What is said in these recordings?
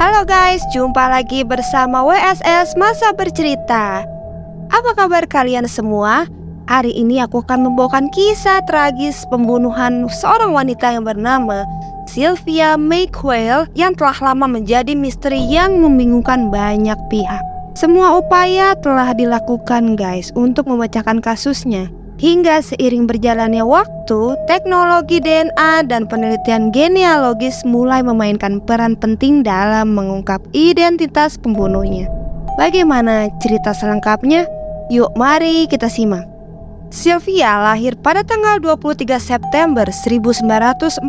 Halo guys, jumpa lagi bersama WSS Masa Bercerita. Apa kabar kalian semua? Hari ini aku akan membawakan kisah tragis pembunuhan seorang wanita yang bernama Sylvia McQuail yang telah lama menjadi misteri yang membingungkan banyak pihak. Semua upaya telah dilakukan guys untuk memecahkan kasusnya. Hingga seiring berjalannya waktu, teknologi DNA dan penelitian genealogis mulai memainkan peran penting dalam mengungkap identitas pembunuhnya. Bagaimana cerita selengkapnya? Yuk mari kita simak. Sylvia lahir pada tanggal 23 September 1946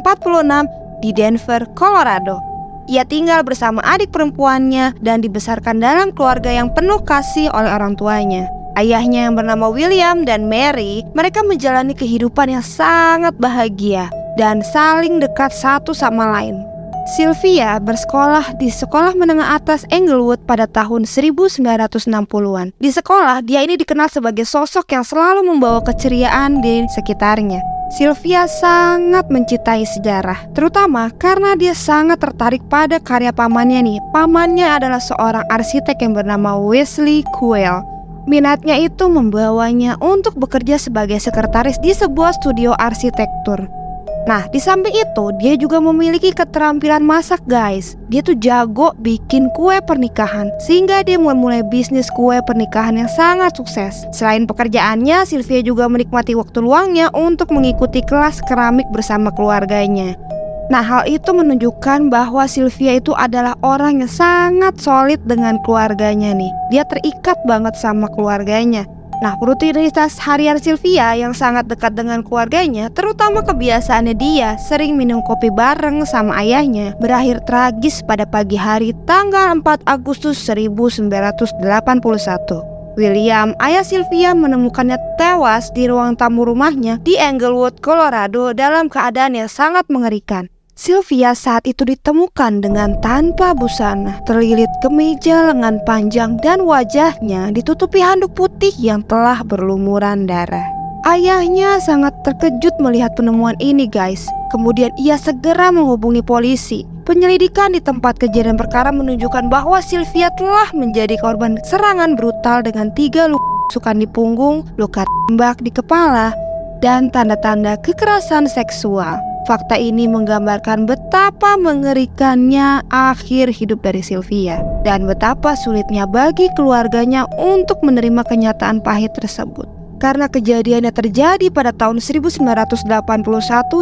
di Denver, Colorado. Ia tinggal bersama adik perempuannya dan dibesarkan dalam keluarga yang penuh kasih oleh orang tuanya. Ayahnya yang bernama William dan Mary, mereka menjalani kehidupan yang sangat bahagia dan saling dekat satu sama lain. Sylvia bersekolah di sekolah menengah atas Englewood pada tahun 1960-an. Di sekolah, dia ini dikenal sebagai sosok yang selalu membawa keceriaan di sekitarnya. Sylvia sangat mencintai sejarah, terutama karena dia sangat tertarik pada karya pamannya nih. Pamannya adalah seorang arsitek yang bernama Wesley Quail. Minatnya itu membawanya untuk bekerja sebagai sekretaris di sebuah studio arsitektur. Nah, di samping itu, dia juga memiliki keterampilan masak guys. Dia tuh jago bikin kue pernikahan, sehingga dia memulai bisnis kue pernikahan yang sangat sukses. Selain pekerjaannya, Sylvia juga menikmati waktu luangnya untuk mengikuti kelas keramik bersama keluarganya. Nah, hal itu menunjukkan bahwa Sylvia itu adalah orang yang sangat solid dengan keluarganya nih. Dia terikat banget sama keluarganya. Nah, rutinitas harian Sylvia yang sangat dekat dengan keluarganya, terutama kebiasaannya dia sering minum kopi bareng sama ayahnya, berakhir tragis pada pagi hari tanggal 4 Agustus 1981. William, ayah Sylvia, menemukannya tewas di ruang tamu rumahnya di Englewood, Colorado dalam keadaan yang sangat mengerikan. Sylvia saat itu ditemukan dengan tanpa busana, terlilit kemeja lengan panjang dan wajahnya ditutupi handuk putih yang telah berlumuran darah. Ayahnya sangat terkejut melihat penemuan ini guys. Kemudian ia segera menghubungi polisi. Penyelidikan di tempat kejadian perkara menunjukkan bahwa Sylvia telah menjadi korban serangan brutal dengan 3 luka tusukan di punggung, luka tembak di kepala, dan tanda-tanda kekerasan seksual. Fakta ini menggambarkan betapa mengerikannya akhir hidup dari Sylvia dan betapa sulitnya bagi keluarganya untuk menerima kenyataan pahit tersebut. Karena kejadiannya terjadi pada tahun 1981,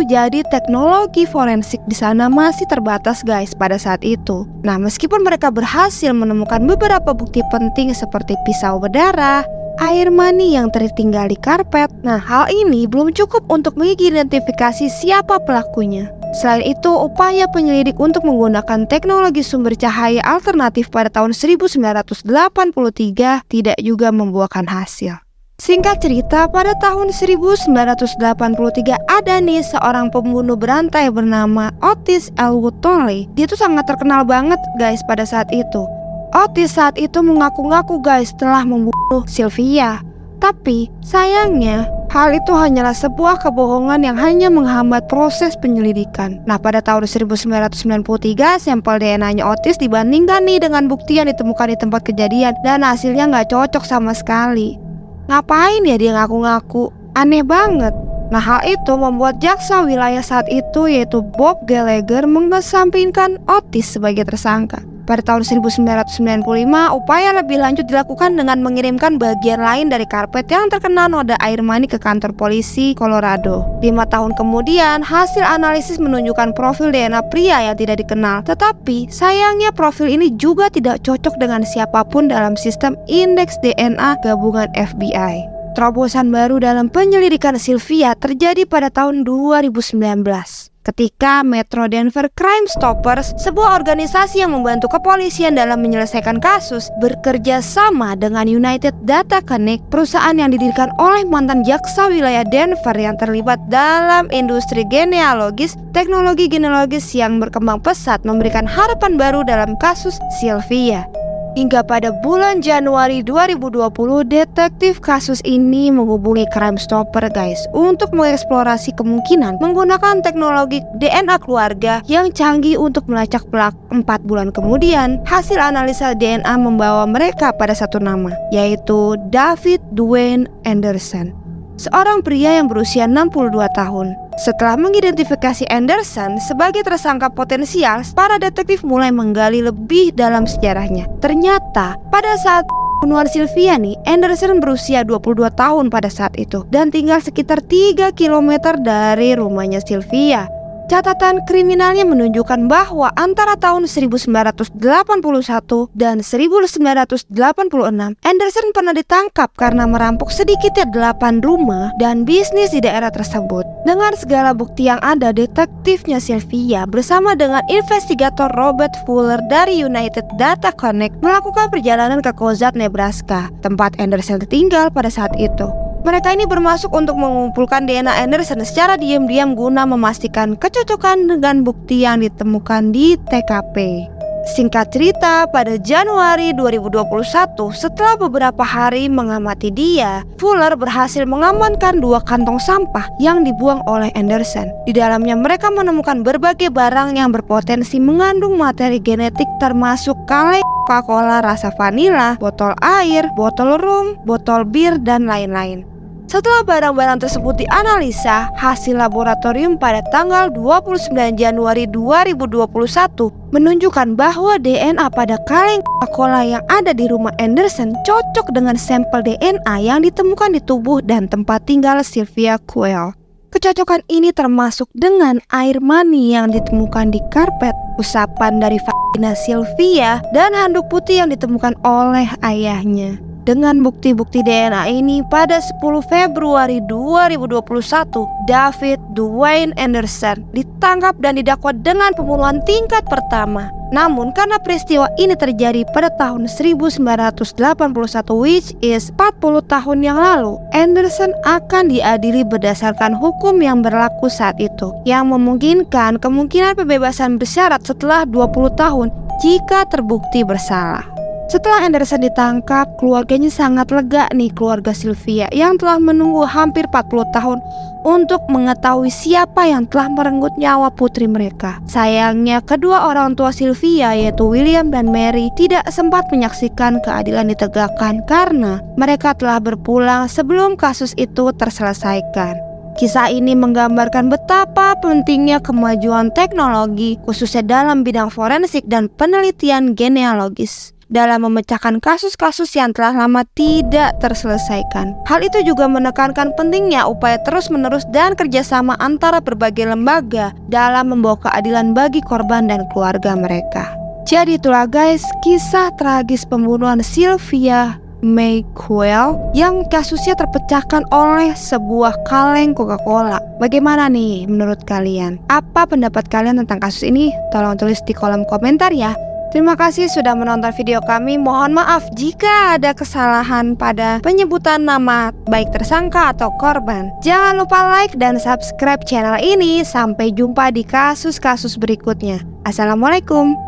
jadi teknologi forensik di sana masih terbatas guys pada saat itu. Nah, meskipun mereka berhasil menemukan beberapa bukti penting seperti pisau berdarah, air mani yang tertinggal di karpet. Nah, hal ini belum cukup untuk mengidentifikasi siapa pelakunya. Selain itu, upaya penyelidik untuk menggunakan teknologi sumber cahaya alternatif pada tahun 1983 tidak juga membuahkan hasil. Singkat cerita, pada tahun 1983 ada nih seorang pembunuh berantai bernama Otis Elwood Tolley. Dia tuh sangat terkenal banget guys pada saat itu. Otis saat itu mengaku-ngaku guys telah membunuh Sylvia. Tapi sayangnya hal itu hanyalah sebuah kebohongan yang hanya menghambat proses penyelidikan. Nah, pada tahun 1993 sampel DNA-nya Otis dibandingkan nih dengan bukti yang ditemukan di tempat kejadian dan hasilnya nggak cocok sama sekali. Ngapain ya dia ngaku-ngaku? Aneh banget. Nah, hal itu membuat jaksa wilayah saat itu yaitu Bob Gallagher mengesampingkan Otis sebagai tersangka. Pada tahun 1995, upaya lebih lanjut dilakukan dengan mengirimkan bagian lain dari karpet yang terkena noda air mani ke kantor polisi Colorado. 5 tahun kemudian, hasil analisis menunjukkan profil DNA pria yang tidak dikenal. Tetapi, sayangnya profil ini juga tidak cocok dengan siapapun dalam sistem indeks DNA gabungan FBI. Terobosan baru dalam penyelidikan Sylvia terjadi pada tahun 2019. Ketika Metro Denver Crime Stoppers, sebuah organisasi yang membantu kepolisian dalam menyelesaikan kasus, bekerja sama dengan United Data Connect, perusahaan yang didirikan oleh mantan jaksa wilayah Denver yang terlibat dalam industri genealogis. Teknologi genealogis yang berkembang pesat memberikan harapan baru dalam kasus Sylvia. Hingga pada bulan Januari 2020, detektif kasus ini menghubungi Crime Stopper guys untuk mengeksplorasi kemungkinan menggunakan teknologi DNA keluarga yang canggih untuk melacak pelaku. 4 bulan kemudian, hasil analisa DNA membawa mereka pada satu nama, yaitu David Dwayne Anderson, seorang pria yang berusia 62 tahun. Setelah mengidentifikasi Anderson sebagai tersangka potensial, para detektif mulai menggali lebih dalam sejarahnya. Ternyata pada saat pembunuhan Sylvia nih, Anderson berusia 22 tahun pada saat itu dan tinggal sekitar 3 km dari rumahnya Sylvia. Catatan kriminalnya menunjukkan bahwa antara tahun 1981 dan 1986, Anderson pernah ditangkap karena merampok sedikitnya 8 rumah dan bisnis di daerah tersebut. Dengan segala bukti yang ada, detektifnya Sylvia bersama dengan investigator Robert Fuller dari United Data Connect melakukan perjalanan ke Kozad, Nebraska, tempat Anderson tinggal pada saat itu. Mereka ini bermaksud untuk mengumpulkan DNA Anderson secara diam-diam guna memastikan kecocokan dengan bukti yang ditemukan di TKP. Singkat cerita, pada Januari 2021, setelah beberapa hari mengamati dia, Fuller berhasil mengamankan 2 kantong sampah yang dibuang oleh Anderson. Di dalamnya mereka menemukan berbagai barang yang berpotensi mengandung materi genetik termasuk kaleng Coca-Cola rasa vanila, botol air, botol rum, botol bir, dan lain-lain. Setelah barang-barang tersebut dianalisa, hasil laboratorium pada tanggal 29 Januari 2021 menunjukkan bahwa DNA pada kaleng Coca-Cola yang ada di rumah Anderson cocok dengan sampel DNA yang ditemukan di tubuh dan tempat tinggal Sylvia Kuehl. Kecocokan ini termasuk dengan air mani yang ditemukan di karpet, usapan dari vagina Sylvia, dan handuk putih yang ditemukan oleh ayahnya. Dengan bukti-bukti DNA ini, pada 10 Februari 2021, David Dwayne Anderson ditangkap dan didakwa dengan pembunuhan tingkat pertama. Namun karena peristiwa ini terjadi pada tahun 1981, which is 40 tahun yang lalu, Anderson akan diadili berdasarkan hukum yang berlaku saat itu, yang memungkinkan kemungkinan pembebasan bersyarat setelah 20 tahun jika terbukti bersalah. Setelah Anderson ditangkap, keluarganya sangat lega nih, keluarga Sylvia yang telah menunggu hampir 40 tahun untuk mengetahui siapa yang telah merenggut nyawa putri mereka. Sayangnya, kedua orang tua Sylvia yaitu William dan Mary tidak sempat menyaksikan keadilan ditegakkan karena mereka telah berpulang sebelum kasus itu terselesaikan. Kisah ini menggambarkan betapa pentingnya kemajuan teknologi, khususnya dalam bidang forensik dan penelitian genealogis, dalam memecahkan kasus-kasus yang telah lama tidak terselesaikan. Hal itu juga menekankan pentingnya upaya terus-menerus dan kerjasama antara berbagai lembaga dalam membawa keadilan bagi korban dan keluarga mereka. Jadi itulah guys, kisah tragis pembunuhan Sylvia May Kuehl yang kasusnya terpecahkan oleh sebuah kaleng Coca-Cola. Bagaimana nih menurut kalian? Apa pendapat kalian tentang kasus ini? Tolong tulis di kolom komentar ya. Terima kasih sudah menonton video kami. Mohon maaf jika ada kesalahan pada penyebutan nama baik tersangka atau korban. Jangan lupa like dan subscribe channel ini. Sampai jumpa di kasus-kasus berikutnya. Assalamualaikum.